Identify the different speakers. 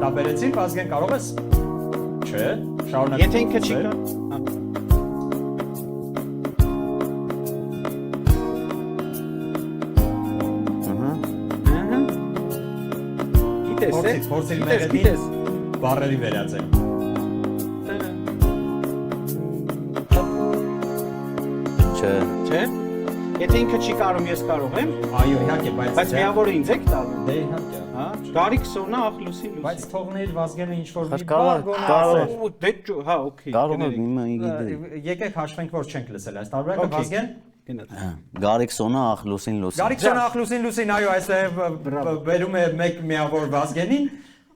Speaker 1: Դա բերեցին, Վազգեն կարող ես։ Չէ, շարունակ։
Speaker 2: Եթե ինքը չի կա։
Speaker 1: Փորձիր մեղեդին բառերի վերածել։
Speaker 2: Չէ։ Եթե ինքը չի կարող, ես կարող եմ։
Speaker 1: Այո, իհարկե,
Speaker 2: Բայց միավորը ինձ եք տալու։
Speaker 1: Դե իհարկե։
Speaker 2: Հա, Գարիկ Սոնա, ախլուսին լուսին։
Speaker 1: Բայց թողներ Վազգենը ինչ որ մի
Speaker 3: Կարող-
Speaker 1: բառ
Speaker 3: կարող-
Speaker 1: գոնե։
Speaker 2: Դե հա, օքեյ։
Speaker 3: Կարող է հիմա իգի։
Speaker 1: Եկեք հաշվենք, որ չենք լսել այս տարբերակը,
Speaker 2: Okay.
Speaker 1: Վազգեն։
Speaker 3: Գարիկ Սոնա ախլուսին լուսին։
Speaker 1: Գարիկ Սոնա ախլուսին լուսին, այո, այստեղ բերում է մեկ միավոր Վազգենին։